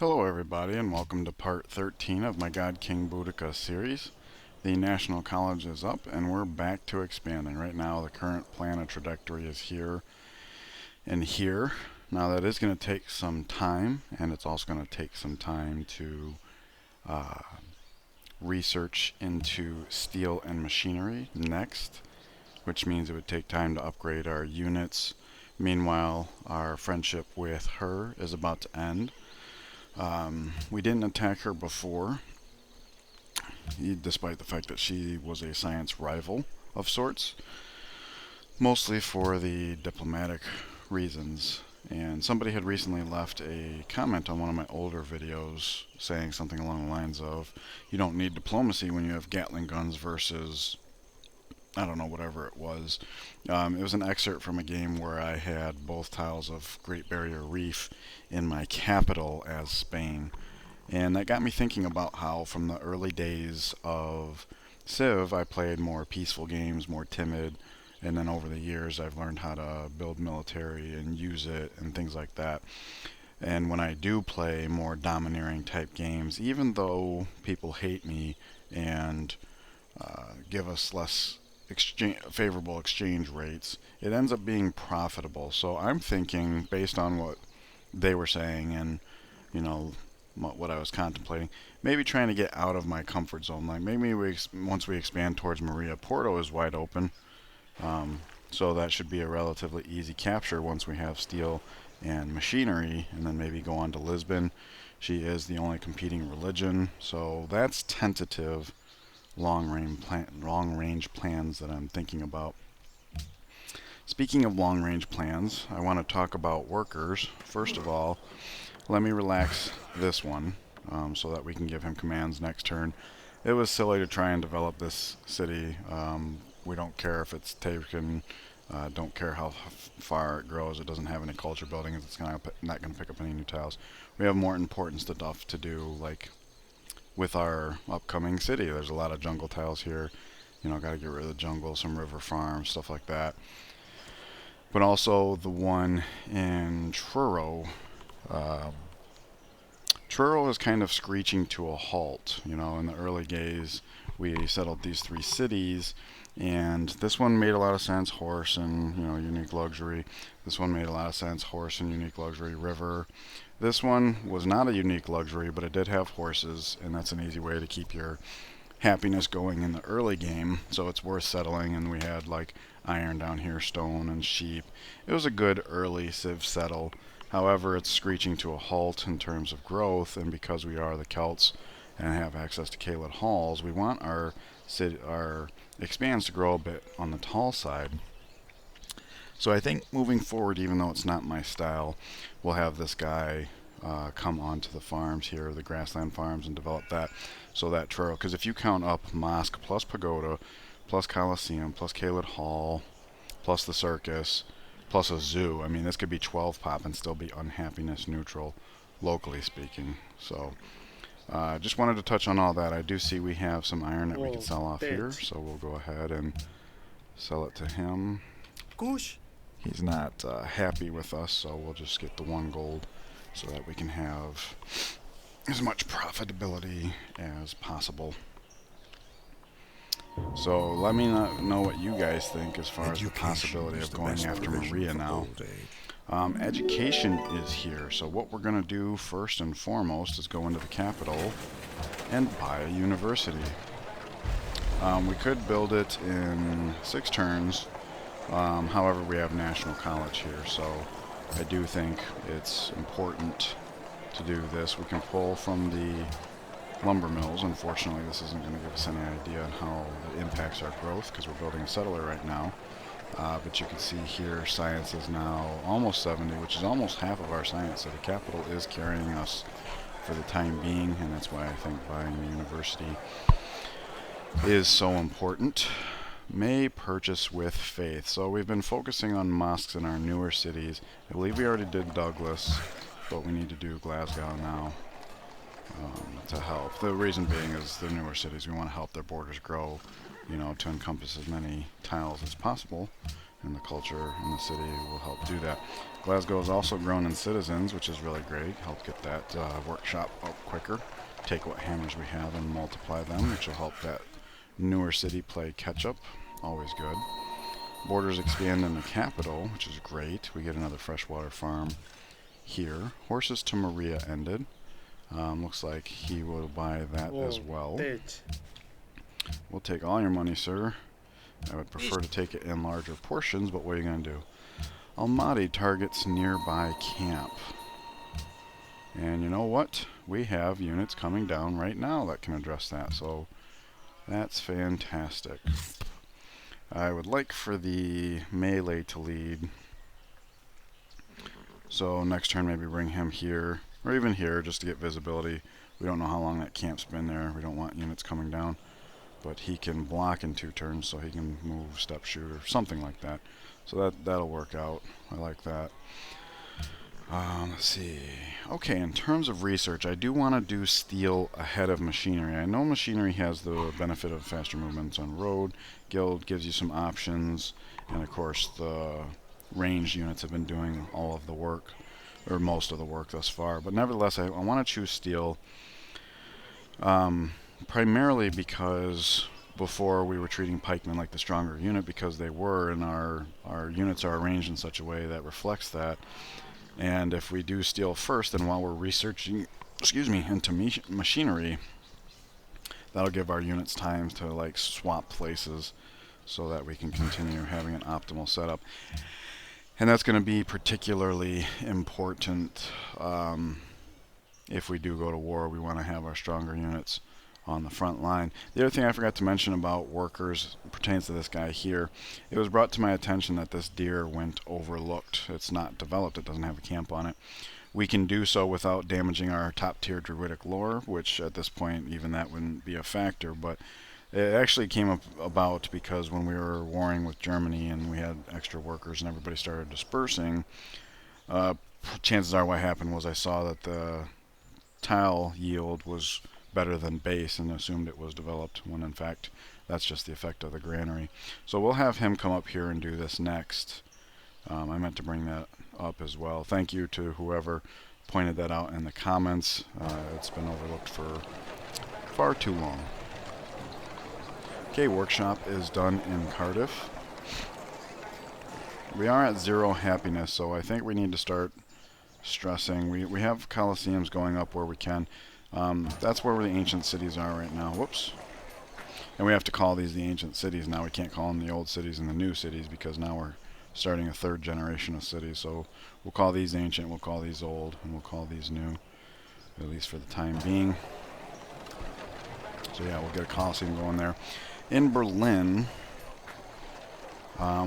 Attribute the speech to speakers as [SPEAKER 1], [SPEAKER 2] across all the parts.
[SPEAKER 1] Hello everybody and welcome to part 13 of my God King Boudicca series. The National College is up and we're back to expanding. Right now the current plan of trajectory is here and here. Now that is going to take some time, and it's also going to take some time to uh, research into steel and machinery next, which means it would take time to upgrade our units. Meanwhile, our friendship with her is about to end. We didn't attack her before, despite the fact that she was a science rival of sorts, mostly for the diplomatic reasons. And somebody had recently left a comment on one of my older videos saying something along the lines of, you don't need diplomacy when you have Gatling guns versus, I don't know, whatever it was. It was an excerpt from a game where I had both tiles of Great Barrier Reef in my capital as Spain. And that got me thinking about how from the early days of Civ I played more peaceful games, more timid, and then over the years I've learned how to build military and use it and things like that. And when I do play more domineering type games, even though people hate me and give us less favorable exchange rates, it ends up being profitable. So I'm thinking, based on what they were saying and, you know, what I was contemplating, maybe trying to get out of my comfort zone. Like maybe once we expand towards Maria, Porto is wide open, so that should be a relatively easy capture once we have steel and machinery, and then maybe go on to Lisbon. She is the only competing religion, so that's tentative long range plans that I'm thinking about. Speaking of long range plans, I want to talk about workers. First of all, let me relax this one so that we can give him commands next turn. It was silly to try and develop this city. We don't care if it's taken, don't care how far it grows. It doesn't have any culture building. It's not going to pick up any new tiles. We have more important stuff to do, like with our upcoming city. There's a lot of jungle tiles here. You know, got to get rid of the jungle, some river farms, stuff like that. But also the one in Truro. Truro is kind of screeching to a halt. You know, in the early days, we settled these three cities, and this one made a lot of sense. Horse and, you know, unique luxury. This one made a lot of sense. Horse and unique luxury. River. This one was not a unique luxury, but it did have horses, and that's an easy way to keep your happiness going in the early game, so it's worth settling. And we had like iron down here, stone and sheep. It was a good early Civ settle. However, it's screeching to a halt in terms of growth, and because we are the Celts and have access to Caelid halls, we want our expands to grow a bit on the tall side. So I think moving forward, even though it's not my style, we'll have this guy come onto the farms here, the grassland farms, and develop that. So that Truro, because if you count up Mosque plus Pagoda, plus Colosseum, plus Caelid Hall, plus the circus, plus a zoo, I mean, this could be 12 pop and still be unhappiness neutral, locally speaking. So just wanted to touch on all that. I do see we have some iron that we can sell off here, so we'll go ahead and sell it to him. He's not happy with us, so we'll just get the 1 gold so that we can have as much profitability as possible. So let me know what you guys think as far as the possibility of going after Maria now. Education is here, so what we're going to do first and foremost is go into the capital and buy a university. We could build it in 6 turns. However, we have National College here, so I do think it's important to do this. We can pull from the lumber mills. Unfortunately, this isn't going to give us any idea on how it impacts our growth because we're building a settler right now. But you can see here science is now almost 70, which is almost half of our science. So the capital is carrying us for the time being, and that's why I think buying the university is so important. May purchase with faith. So we've been focusing on mosques in our newer cities. I believe we already did Douglas, but we need to do Glasgow now to help. The reason being is the newer cities, we want to help their borders grow, you know, to encompass as many tiles as possible, and the culture in the city will help do that. Glasgow has also grown in citizens, which is really great. Help get that workshop up quicker. Take what hammers we have and multiply them, which will help that newer city play catch up. Always good. Borders expand in the capital, which is great. We get another freshwater farm here. Horses to Maria ended. Looks like he will buy that as
[SPEAKER 2] Whoa,
[SPEAKER 1] well.
[SPEAKER 2] bitch.
[SPEAKER 1] We'll take all your money, sir. I would prefer to take it in larger portions, but what are you going to do? Almaty targets nearby camp. And you know what? We have units coming down right now that can address that, so that's fantastic. I would like for the melee to lead. So next turn maybe bring him here, or even here, just to get visibility. We don't know how long that camp's been there. We don't want units coming down. But he can block in 2 turns, so he can move, step shoot, or something like that. So that'll work out. I like that. Let's see. Okay, in terms of research, I do want to do steel ahead of machinery. I know machinery has the benefit of faster movements on road. Guild gives you some options, and of course the ranged units have been doing all of the work, or most of the work thus far. But nevertheless, I want to choose steel, primarily because before we were treating pikemen like the stronger unit because they were, and our units are arranged in such a way that reflects that. And if we do steel first, then while we're researching, into machinery, that'll give our units time to like swap places so that we can continue having an optimal setup. And that's going to be particularly important if we do go to war. We want to have our stronger units on the front line. The other thing I forgot to mention about workers pertains to this guy here. It was brought to my attention that this deer went overlooked. It's not developed. It doesn't have a camp on it. We can do so without damaging our top tier druidic lore, which at this point even that wouldn't be a factor, but it actually came about because when we were warring with Germany and we had extra workers and everybody started dispersing, chances are what happened was I saw that the tile yield was better than base and assumed it was developed, when in fact that's just the effect of the granary. So we'll have him come up here and do this next. I meant to bring that up as well. Thank you to whoever pointed that out in the comments. It's been overlooked for far too long. Okay, workshop is done in Cardiff. We are at 0 happiness, so I think we need to start stressing. We have coliseums going up where we can. That's where the ancient cities are right now. Whoops. And we have to call these the ancient cities now. We can't call them the old cities and the new cities because now we're starting a 3rd generation of cities. So we'll call these ancient, we'll call these old, and we'll call these new, at least for the time being. So yeah, we'll get a coliseum going there. In Berlin,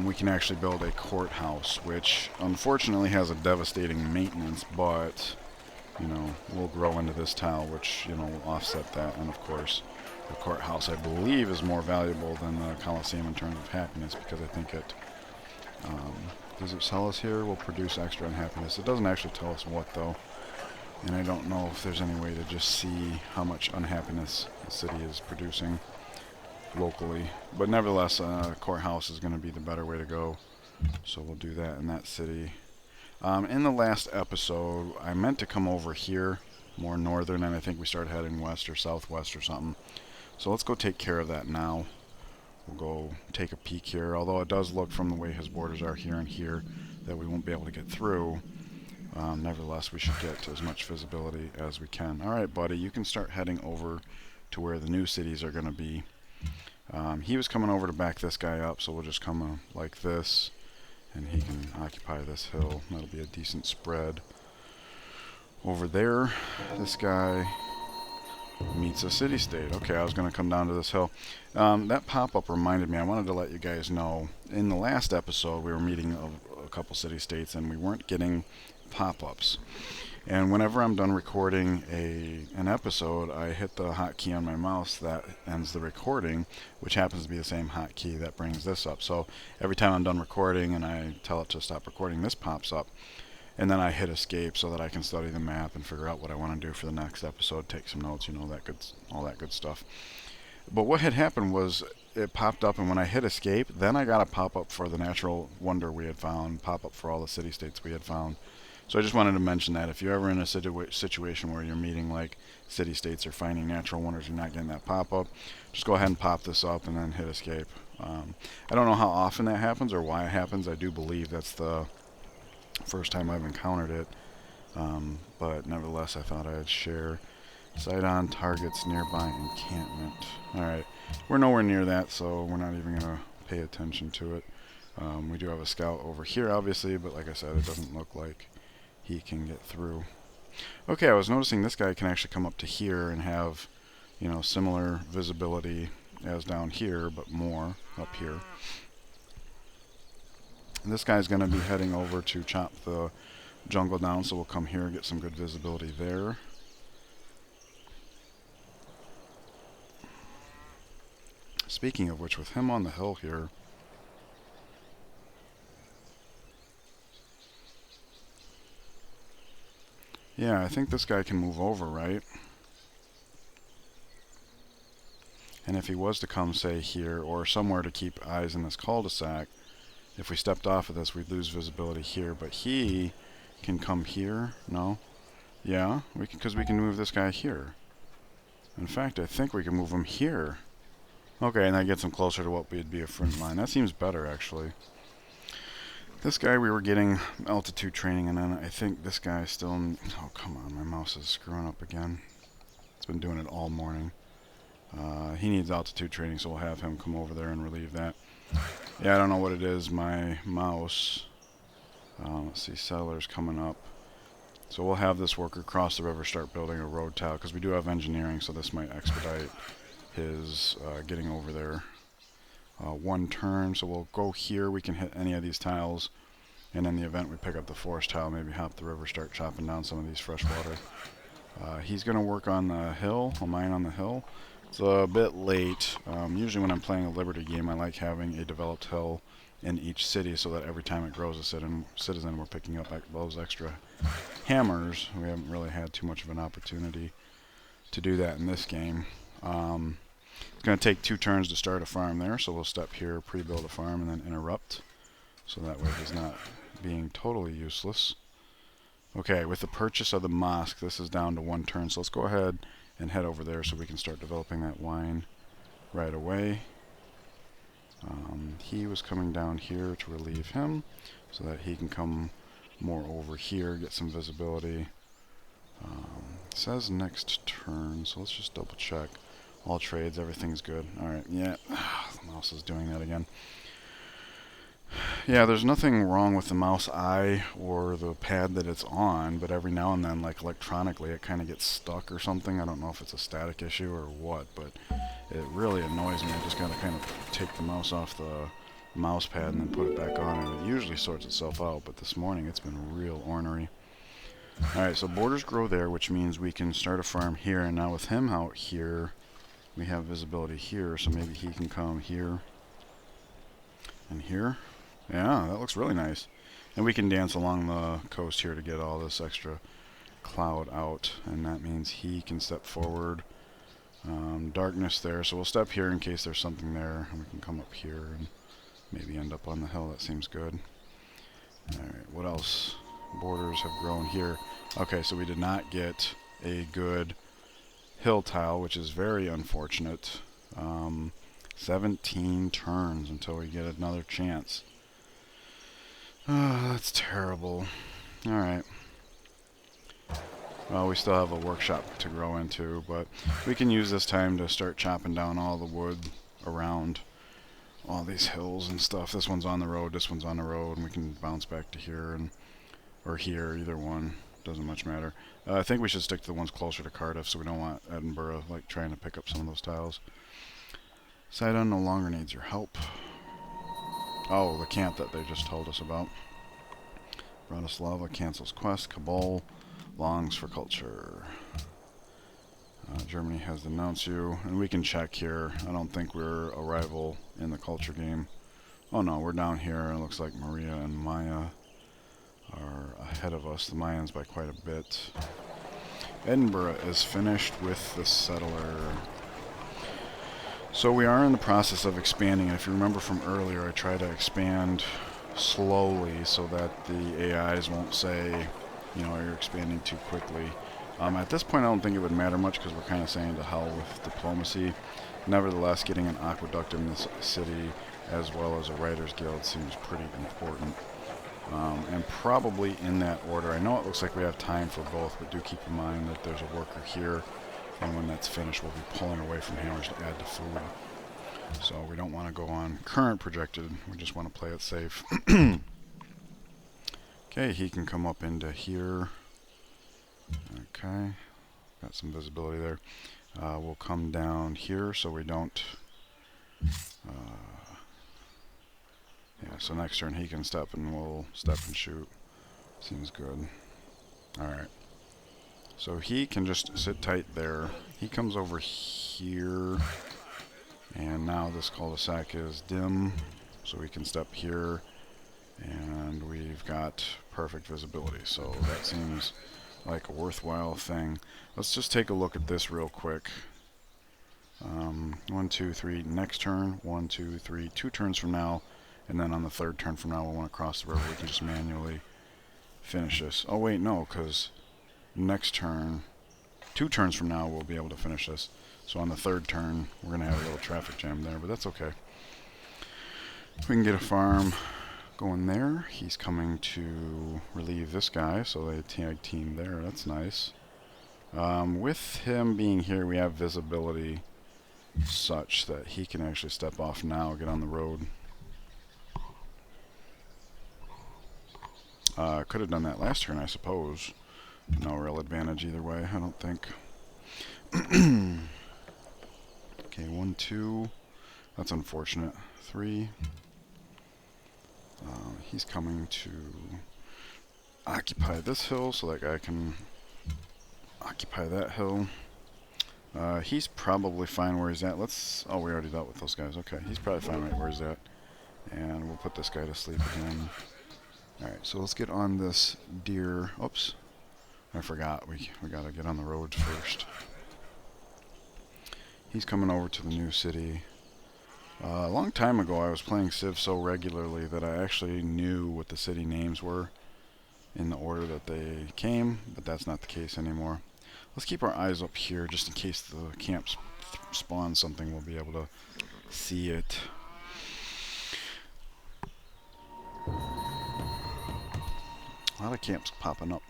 [SPEAKER 1] we can actually build a courthouse, which unfortunately has a devastating maintenance, but you know, we'll grow into this tile, which, you know, will offset that. And of course, the courthouse, I believe, is more valuable than the Colosseum in terms of happiness, because I think it, does it tell us here? Will produce extra unhappiness. It doesn't actually tell us what, though. And I don't know if there's any way to just see how much unhappiness the city is producing locally. But nevertheless, courthouse is going to be the better way to go. So we'll do that in that city. In the last episode, I meant to come over here, more northern, and I think we started heading west or southwest or something. So let's go take care of that now. We'll go take a peek here, although it does look from the way his borders are here and here that we won't be able to get through. Nevertheless, we should get as much visibility as we can. Alright, buddy, you can start heading over to where the new cities are going to be. He was coming over to back this guy up, so we'll just come like this. And he can occupy this hill. That'll be a decent spread. Over there, this guy meets a city-state. Okay, I was going to come down to this hill. That pop-up reminded me, I wanted to let you guys know, in the last episode we were meeting a couple city-states and we weren't getting pop-ups. And whenever I'm done recording an episode, I hit the hotkey on my mouse that ends the recording, which happens to be the same hotkey that brings this up. So every time I'm done recording and I tell it to stop recording, this pops up. And then I hit escape so that I can study the map and figure out what I want to do for the next episode, take some notes, you know, all that good stuff. But what had happened was it popped up, and when I hit escape, then I got a pop-up for the natural wonder we had found, pop-up for all the city-states we had found. So I just wanted to mention that if you're ever in a situation where you're meeting like city-states or finding natural wonders, you're not getting that pop-up, just go ahead and pop this up and then hit escape. I don't know how often that happens or why it happens. I do believe that's the first time I've encountered it. But nevertheless, I thought I'd share. Sight on targets nearby encampment. Alright, we're nowhere near that, so we're not even going to pay attention to it. We do have a scout over here, obviously, but like I said, it doesn't look like he can get through. Okay, I was noticing this guy can actually come up to here and have, you know, similar visibility as down here, but more up here. And this guy's going to be heading over to chop the jungle down, so we'll come here and get some good visibility there. Speaking of which, with him on the hill here, yeah, I think this guy can move over, right? And if he was to come, say, here, or somewhere to keep eyes in this cul-de-sac, if we stepped off of this, we'd lose visibility here. But he can come here. No? Yeah, we can, because we can move this guy here. In fact, I think we can move him here. Okay, and that gets him closer to what would be a front line. That seems better, actually. This guy we were getting altitude training, and then I think this guy still... Oh, come on, my mouse is screwing up again. It's been doing it all morning. He needs altitude training, so we'll have him come over there and relieve that. Yeah, I don't know what it is, my mouse. Let's see, settlers coming up. So we'll have this worker cross the river, start building a road tile, because we do have engineering, so this might expedite his getting over there. One turn, so we'll go here, we can hit any of these tiles, and in the event we pick up the forest tile, maybe hop the river, start chopping down some of these fresh water. He's going to work on the hill, a mine on the hill. It's a bit late. Usually when I'm playing a Liberty game, I like having a developed hill in each city so that every time it grows a citizen, we're picking up those extra hammers. We haven't really had too much of an opportunity to do that in this game. It's going to take 2 turns to start a farm there, so we'll step here, pre-build a farm, and then interrupt. So that way it's not being totally useless. Okay, with the purchase of the mosque, this is down to 1 turn, so let's go ahead and head over there so we can start developing that wine right away. He was coming down here to relieve him so that he can come more over here, get some visibility. It says next turn, so let's just double check. All trades, everything's good. Alright, yeah, the mouse is doing that again. Yeah, there's nothing wrong with the mouse eye or the pad that it's on, but every now and then, like electronically, it kind of gets stuck or something. I don't know if it's a static issue or what, but it really annoys me. I just gotta kind of take the mouse off the mouse pad and then put it back on, and it usually sorts itself out, but this morning it's been real ornery. Alright, so borders grow there, which means we can start a farm here, and now with him out here, we have visibility here, so maybe he can come here and here. Yeah, that looks really nice. And we can dance along the coast here to get all this extra cloud out, and that means he can step forward. Darkness there, so we'll step here in case there's something there, and we can come up here and maybe end up on the hill. That seems good. Alright, what else? Borders have grown here. Okay, so we did not get a good hill tile, which is very unfortunate. 17 turns until we get another chance. That's terrible. Alright. Well, we still have a workshop to grow into, but we can use this time to start chopping down all the wood around all these hills and stuff. This one's on the road, this one's on the road, and we can bounce back to here and or here, either one. Doesn't much matter. I think we should stick to the ones closer to Cardiff, so we don't want Edinburgh like trying to pick up some of those tiles. Sidon no longer needs your help. Oh, the camp that they just told us about. Bratislava cancels quest. Kabul longs for culture. Germany has denounced you, and we can check here. I don't think we're a rival in the culture game. Oh no, we're down here. It looks like Maria and Maya are ahead of us, the Mayans by quite a bit. Edinburgh is finished with the settler. So we are in the process of expanding. If you remember from earlier, I try to expand slowly so that the AIs won't say, you know, you're expanding too quickly. At this point, I don't think it would matter much because we're kind of saying to hell with diplomacy. Nevertheless, getting an aqueduct in this city as well as a writers guild seems pretty important. And probably in that order. I know it looks like we have time for both, but do keep in mind that there's a worker here, and when that's finished, we'll be pulling away from hammers to add to food. So we don't want to go on current projected, we just want to play it safe. Okay, he can come up into here. Okay, got some visibility there. We'll come down here so we don't... yeah, so next turn he can step and we'll step and shoot. Seems good. Alright. So he can just sit tight there. He comes over here. And now this cul-de-sac is dim. So we can step here. And we've got perfect visibility. So that seems like a worthwhile thing. Let's just take a look at this real quick. 1, 2, 3, next turn. 1, 2, 3, 2 turns from now. And then on the third turn from now, we'll want to cross the river. We can just manually finish this. Oh, wait, no, because next turn, 2 turns from now, we'll be able to finish this. So on the third turn, we're going to have a little traffic jam there, but that's okay. We can get a farm going there. He's coming to relieve this guy, so they tag team there. That's nice. With him being here, we have visibility such that he can actually step off now, get on the road. Could have done that last turn, I suppose. No real advantage either way, I don't think. Okay, 1, 2. That's unfortunate. 3. He's coming to occupy this hill so that guy can occupy that hill. He's probably fine where he's at. Oh, we already dealt with those guys. Okay, he's probably fine right where he's at. And we'll put this guy to sleep again. Alright, so let's get on this deer. Oops. I forgot. We gotta get on the road first. He's coming over to the new city. A long time ago, I was playing Civ so regularly that I actually knew what the city names were in the order that they came, but that's not the case anymore. Let's keep our eyes up here just in case the camp spawns something. We'll be able to see it. A lot of camps popping up.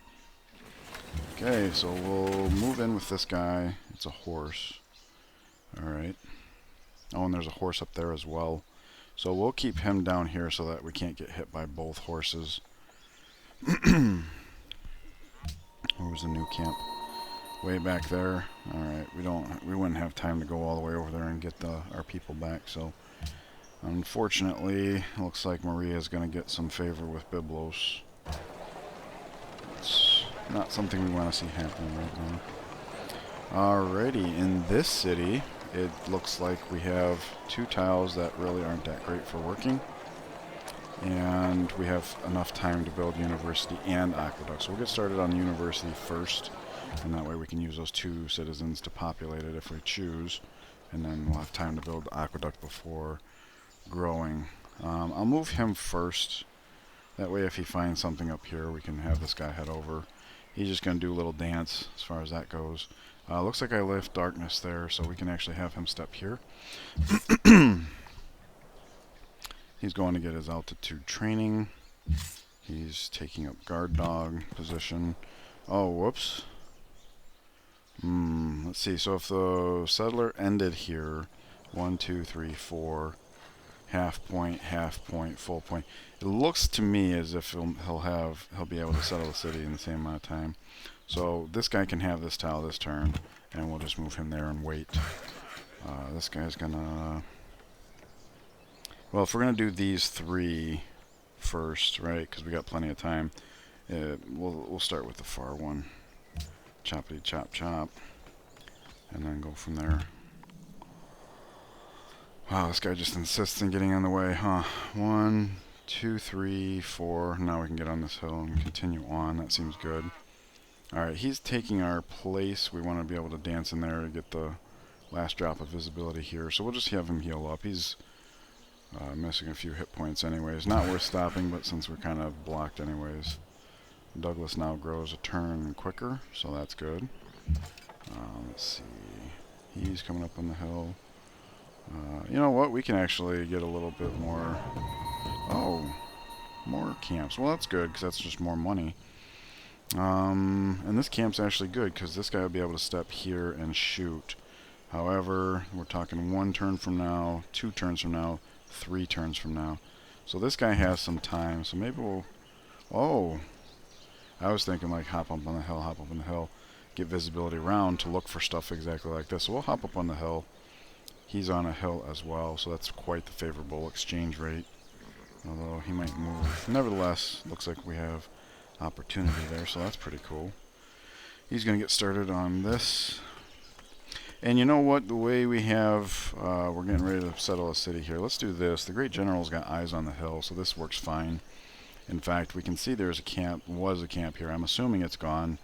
[SPEAKER 1] Okay, so we'll move in with this guy. It's a horse. Alright. Oh, and there's a horse up there as well. So we'll keep him down here so that we can't get hit by both horses. Where was the new camp? Way back there. Alright, we wouldn't have time to go all the way over there and get our people back, so unfortunately, it looks like Maria's gonna get some favor with Byblos. It's not something we want to see happening right now. Alrighty, in this city, it looks like we have 2 tiles that really aren't that great for working. And we have enough time to build university and aqueduct. So we'll get started on university first, and that way we can use those 2 citizens to populate it if we choose. And then we'll have time to build the aqueduct before growing. I'll move him first. That way if he finds something up here, we can have this guy head over. He's just going to do a little dance as far as that goes. Looks like I left darkness there, so we can actually have him step here. He's going to get his altitude training. He's taking up guard dog position. Oh, whoops. Let's see. So if the settler ended here, 1, 2, 3, 4, half point, full point. It looks to me as if he'll be able to settle the city in the same amount of time. So this guy can have this tile this turn, and we'll just move him there and wait. This guy's gonna... Well, if we're gonna do these 3 first, right? Because we got plenty of time. We'll start with the far one. Choppity chop chop, and then go from there. Wow, this guy just insists on getting on the way, huh? 1, 2, 3, 4. Now we can get on this hill and continue on. That seems good. Alright, he's taking our place. We want to be able to dance in there to get the last drop of visibility here. So we'll just have him heal up. He's missing a few hit points anyways. Not worth stopping, but since we're kind of blocked anyways. Douglas now grows a turn quicker, so that's good. Let's see. He's coming up on the hill. You know what? We can actually get a little bit more... Oh, more camps. Well, that's good, because that's just more money. And this camp's actually good, because this guy will be able to step here and shoot. However, we're talking 1 turn from now, 2 turns from now, 3 turns from now. So this guy has some time, so maybe we'll... Oh! I was thinking, like, hop up on the hill, get visibility around to look for stuff exactly like this. So we'll hop up on the hill. He's on a hill as well, so that's quite the favorable exchange rate. Although he might move. Nevertheless, looks like we have opportunity there, so that's pretty cool. He's going to get started on this. And you know what? The way we have, we're getting ready to settle a city here. Let's do this. The Great General's got eyes on the hill, so this works fine. In fact, we can see there's a camp, was a camp here. I'm assuming it's gone,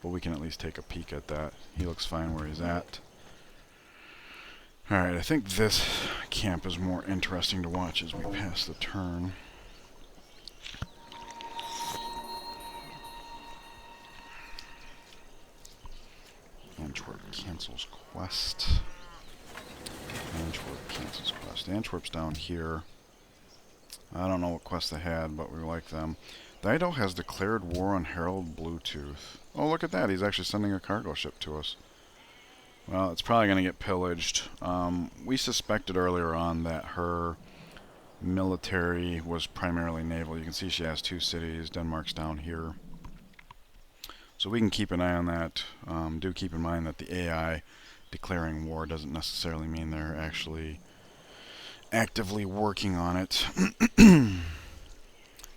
[SPEAKER 1] but we can at least take a peek at that. He looks fine where he's at. Alright, I think this camp is more interesting to watch as we pass the turn. Antwerp cancels quest. Antwerp cancels quest. Antwerp's down here. I don't know what quest they had, but we like them. Dido has declared war on Harold Bluetooth. Oh, look at that. He's actually sending a cargo ship to us. Well, it's probably going to get pillaged. We suspected earlier on that her military was primarily naval. You can see she has 2 cities. Denmark's down here. So we can keep an eye on that. Do keep in mind that the AI declaring war doesn't necessarily mean they're actually actively working on it.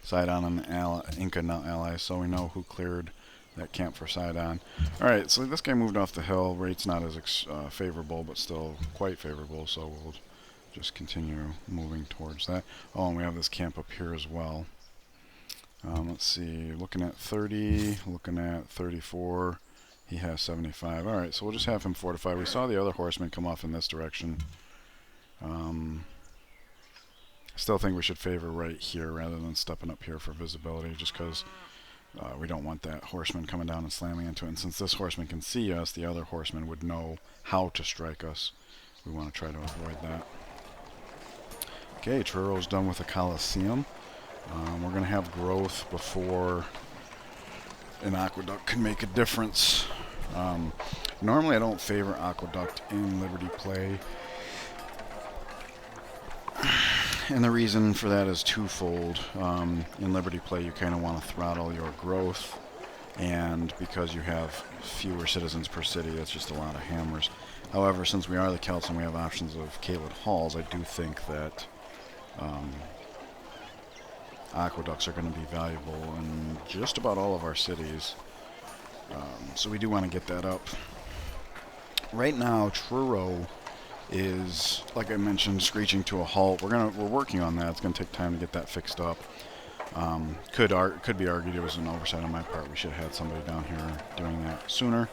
[SPEAKER 1] Sidon and Inca now allies, so we know who cleared that camp for Sidon. Alright, so this guy moved off the hill. Rate's not as favorable, but still quite favorable, so we'll just continue moving towards that. Oh, and we have this camp up here as well. Let's see, looking at 30, looking at 34. He has 75. Alright, so we'll just have him fortify. We saw the other horsemen come off in this direction. Still think we should favor right here rather than stepping up here for visibility, just because we don't want that horseman coming down and slamming into it. And since this horseman can see us, the other horseman would know how to strike us. We want to try to avoid that. Okay, Truro's done with the Colosseum. We're going to have growth before an aqueduct can make a difference. Normally I don't favor aqueduct in Liberty play. And the reason for that is twofold. In Liberty play, you kind of want to throttle your growth, and because you have fewer citizens per city, that's just a lot of hammers. However, since we are the Celts and we have options of Caelid Halls, I do think that aqueducts are going to be valuable in just about all of our cities. So we do want to get that up. Right now, Truro is, like I mentioned, screeching to a halt. We're working on that. It's going to take time to get that fixed up. Could be argued it was an oversight on my part. We should have had somebody down here doing that sooner.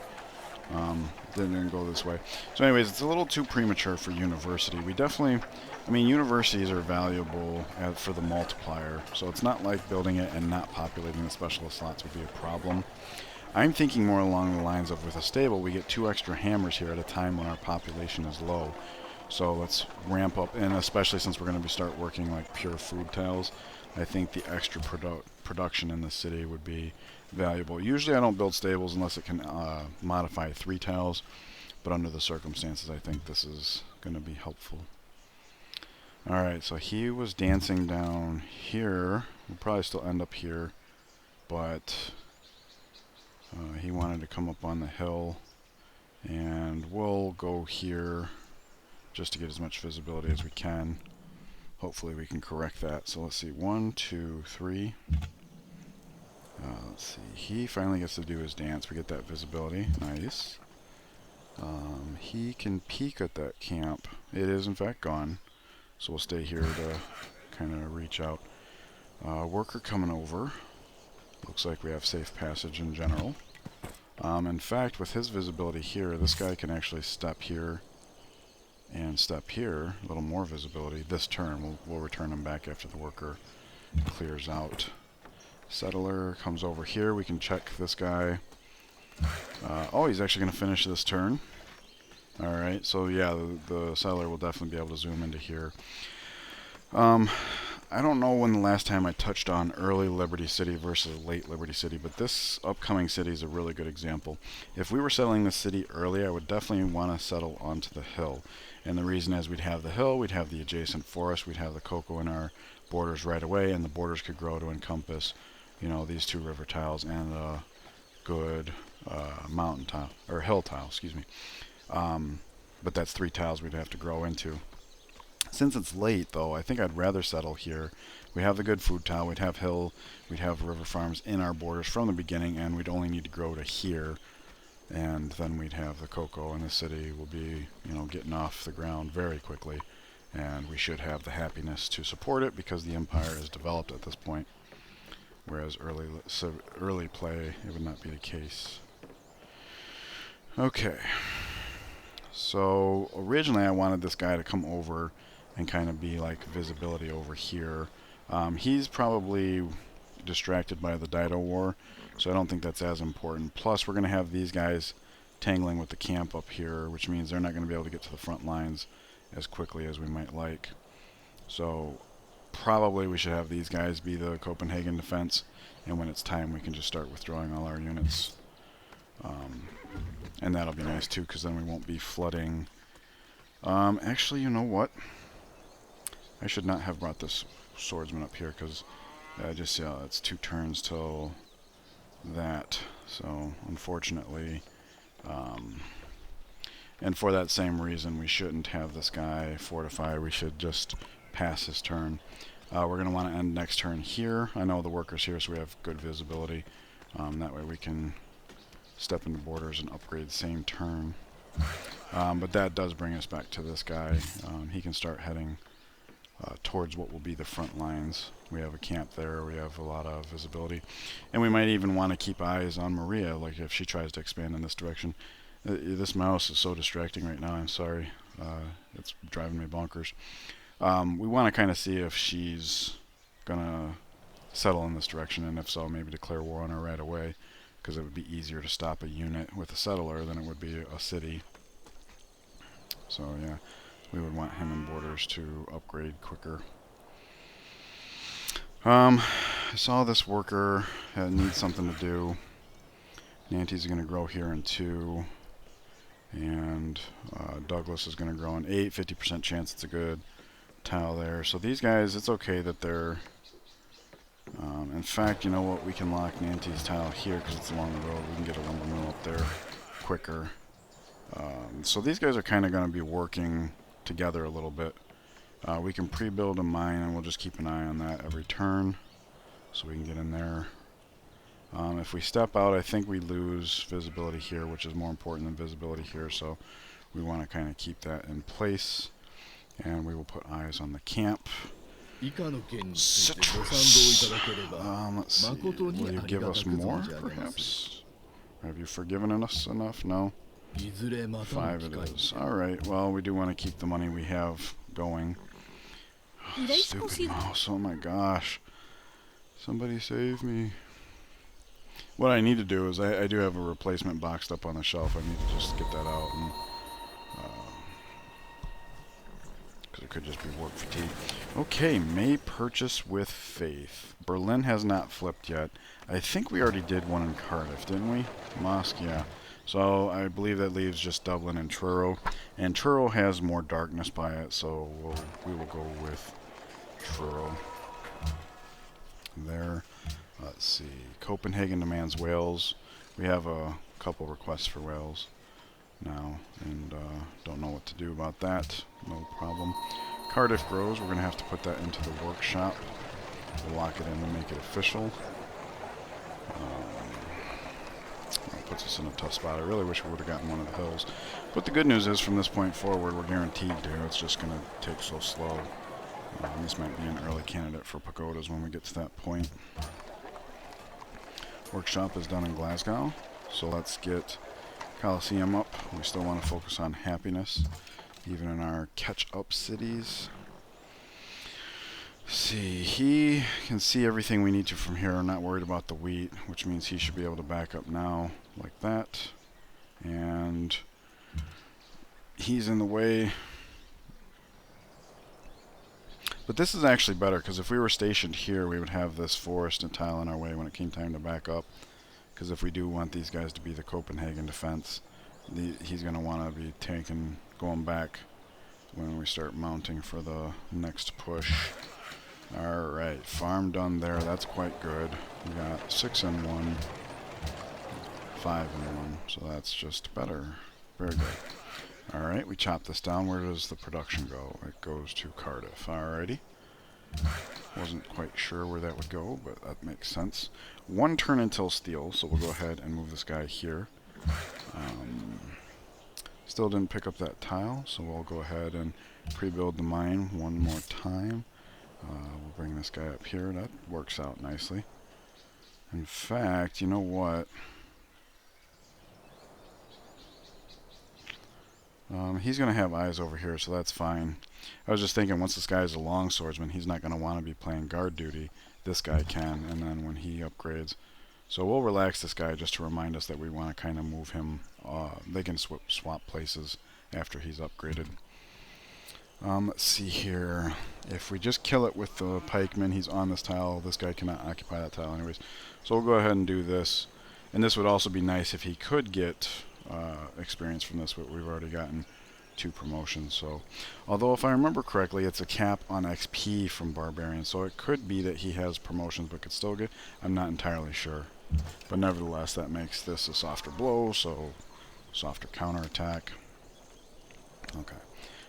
[SPEAKER 1] Didn't go this way. So anyways, it's a little too premature for university. We definitely, I mean, universities are valuable for the multiplier. So it's not like building it and not populating the specialist slots would be a problem. I'm thinking more along the lines of, with a stable, we get 2 extra hammers here at a time when our population is low. So let's ramp up, and especially since we're going to start working like pure food tiles, I think the extra production in the city would be valuable. Usually I don't build stables unless it can modify 3 tiles, but under the circumstances I think this is going to be helpful. Alright, so he was dancing down here. We'll probably still end up here, but he wanted to come up on the hill, and we'll go here just to get as much visibility as we can. Hopefully we can correct that. So let's see, 1, 2, 3. Let's see, he finally gets to do his dance. We get that visibility. Nice. He can peek at that camp. It is in fact gone, so we'll stay here to kind of reach out. Worker coming over. Looks like we have safe passage in general. In fact, with his visibility here, this guy can actually step here and step here, a little more visibility. This turn, we'll return them back after the worker clears out. Settler comes over here. We can check this guy. Oh, he's actually going to finish this turn. Alright, so yeah, the settler will definitely be able to zoom into here. I don't know when the last time I touched on early Liberty City versus late Liberty City, but this upcoming city is a really good example. If we were settling this city early, I would definitely want to settle onto the hill. And the reason is we'd have the hill, we'd have the adjacent forest, we'd have the cocoa in our borders right away, and the borders could grow to encompass, you know, these two river tiles and a good mountain tile, or hill tile, excuse me. But that's 3 tiles we'd have to grow into. Since it's late, though, I think I'd rather settle here. We have the good food tile, we'd have hill, we'd have river farms in our borders from the beginning, and we'd only need to grow to here. And then we'd have the cocoa, and the city will be, you know, getting off the ground very quickly. And we should have the happiness to support it because the empire is developed at this point. Whereas early play, it would not be the case. Okay. So originally I wanted this guy to come over and kind of be like visibility over here. He's probably distracted by the Dido War, so I don't think that's as important. Plus, we're going to have these guys tangling with the camp up here, which means they're not going to be able to get to the front lines as quickly as we might like. So probably we should have these guys be the Copenhagen defense, and when it's time we can just start withdrawing all our units. And that'll be nice too, because then we won't be flooding. Actually, you know what? I should not have brought this swordsman up here, because just, yeah, it's 2 turns till that. So, unfortunately, and for that same reason, we shouldn't have this guy fortify. We should just pass his turn. We're going to want to end next turn here. I know the worker's here, so we have good visibility. That way we can step into borders and upgrade the same turn. But that does bring us back to this guy. He can start heading towards what will be the front lines. We have a camp there, we have a lot of visibility, and we might even want to keep eyes on Maria, like if she tries to expand in this direction. This mouse is so distracting right now, I'm sorry. It's driving me bonkers. We want to kind of see if she's gonna settle in this direction, and if so, maybe declare war on her right away, because it would be easier to stop a unit with a settler than it would be a city. So yeah, we would want him in borders to upgrade quicker. I saw this worker needs something to do. Nantes going to grow here in 2, and Douglas is going to grow in 8. 50% chance it's a good tile there. So these guys, it's okay that they're... in fact, you know what? We can lock Nantes' tile here because it's along the road. We can get a lumber mill up there quicker. So these guys are kind of going to be working together a little bit. We can pre-build a mine, and we'll just keep an eye on that every turn so we can get in there. If we step out, I think we lose visibility here, which is more important than visibility here, so we want to kind of keep that in place. And we will put eyes on the camp. Citrus. Let's see. Will you give us more, perhaps? Have you forgiven us enough? No? 5 it is. Alright, well, we do want to keep the money we have going. Stupid mouse, oh my gosh. Somebody save me. What I need to do is, I do have a replacement boxed up on the shelf. I need to just get that out, and because it could just be work fatigue. Okay, May purchase with faith. Berlin has not flipped yet. I think we already did one in Cardiff, didn't we? Mosque, yeah. So I believe that leaves just Dublin and Truro. And Truro has more darkness by it, so we will go with Truro. There. Let's see. Copenhagen demands Wales. We have a couple requests for Wales now, and don't know what to do about that. No problem. Cardiff grows. We're going to have to put that into the workshop. We'll lock it in and make it official. That puts us in a tough spot. I really wish we would have gotten one of the hills. But the good news is, from this point forward, we're guaranteed to. It's just going to take so slow. This might be an early candidate for pagodas when we get to that point. Workshop is done in Glasgow, so let's get Colosseum up. We still want to focus on happiness. even in our catch-up cities. See, he can see everything we need to from here. I'm not worried about the wheat, which means he should be able to back up now like that. And he's in the way. But this is actually better, because if we were stationed here, we would have this forest and tile in our way when it came time to back up. Because if we do want these guys to be the Copenhagen defense, he's going to want to be going back when we start mounting for the next push. Alright, farm done there. That's quite good. We got 6 and 1, 5 and 1, so that's just better. Very good. Alright, we chop this down. Where does the production go? It goes to Cardiff. Alrighty. Wasn't quite sure where that would go, but that makes sense. 1 turn until steel, so we'll go ahead and move this guy here. Still didn't pick up that tile, so we'll go ahead and pre-build the mine one more time. We'll bring this guy up here. That works out nicely. In fact, you know what? He's going to have eyes over here, so that's fine. I was just thinking, once this guy is a long swordsman, he's not going to want to be playing guard duty. This guy can, and then when he upgrades. So we'll relax this guy just to remind us that we want to kind of move him. They can swap places after he's upgraded. Let's see here. If we just kill it with the pikeman, he's on this tile. This guy cannot occupy that tile anyways. So we'll go ahead and do this. And this would also be nice if he could get experience from this, but we've already gotten 2 promotions. So, although if I remember correctly, it's a cap on XP from Barbarian, so it could be that he has promotions but could still get. I'm not entirely sure. But nevertheless, that makes this a softer blow, so softer counterattack. Okay.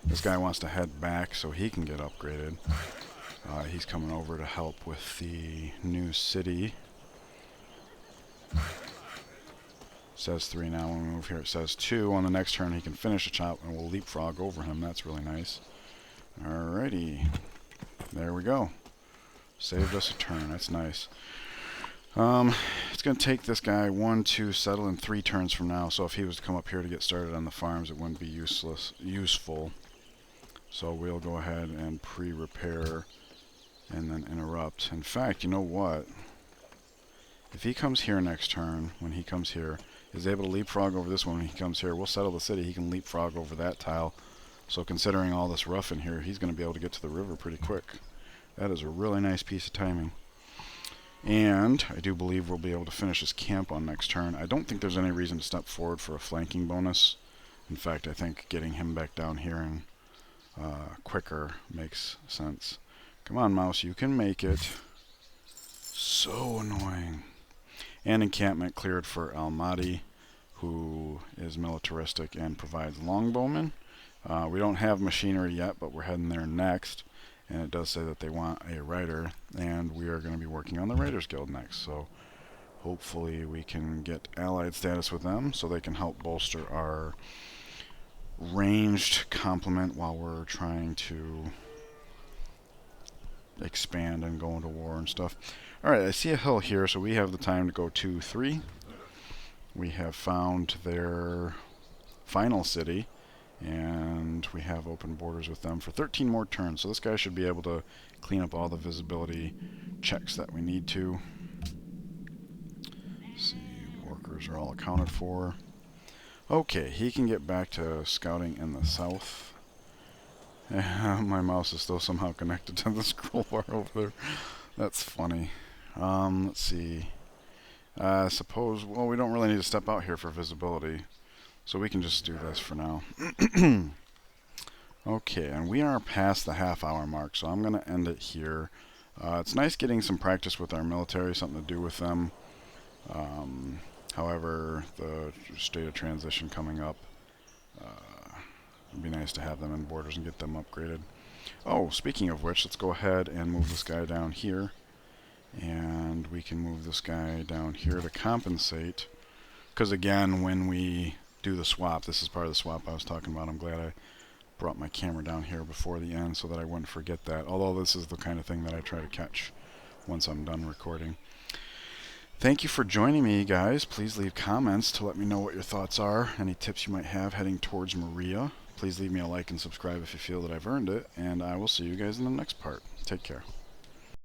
[SPEAKER 1] This guy wants to head back so he can get upgraded. He's coming over to help with the new city. It says 3 now. When we move here, it says 2. On the next turn, he can finish a chop, and we'll leapfrog over him. That's really nice. Alrighty. There we go. Saved us a turn. That's nice. It's going to take this guy 1 to settle in 3 turns from now, so if he was to come up here to get started on the farms, it wouldn't be useful. So we'll go ahead and pre-repair and then interrupt. In fact, you know what? If he comes here next turn, when he comes here, is able to leapfrog over this one when he comes here, we'll settle the city. He can leapfrog over that tile. So considering all this rough in here, he's going to be able to get to the river pretty quick. That is a really nice piece of timing. And I do believe we'll be able to finish his camp on next turn. I don't think there's any reason to step forward for a flanking bonus. In fact, I think getting him back down here and quicker makes sense. Come on, mouse, you can make it. So annoying. And encampment cleared for Almaty, who is militaristic and provides longbowmen. We don't have machinery yet, but we're heading there next. And it does say that they want a rider, and we are going to be working on the Raiders Guild next. So hopefully we can get allied status with them so they can help bolster our ranged complement while we're trying to expand and go into war and stuff. Alright, I see a hill here, so we have the time to go 2, 3. We have found their final city, and we have open borders with them for 13 more turns. So this guy should be able to clean up all the visibility checks that we need to. Let's see, workers are all accounted for. Okay, he can get back to scouting in the south. My mouse is still somehow connected to the scroll bar over there. That's funny. Let's see. Suppose, well, we don't really need to step out here for visibility, so we can just do this for now. Okay, and we are past the half-hour mark, so I'm going to end it here. It's nice getting some practice with our military, something to do with them. However, the state of transition coming up, it'd be nice to have them in borders and get them upgraded. Oh, speaking of which, let's go ahead and move this guy down here. And we can move this guy down here to compensate. Because again, when we do the swap, this is part of the swap I was talking about. I'm glad I brought my camera down here before the end so that I wouldn't forget that. Although this is the kind of thing that I try to catch once I'm done recording. Thank you for joining me, guys. Please leave comments to let me know what your thoughts are, any tips you might have heading towards Maria. Please leave me a like and subscribe if you feel that I've earned it, and I will see you guys in the next part. Take care.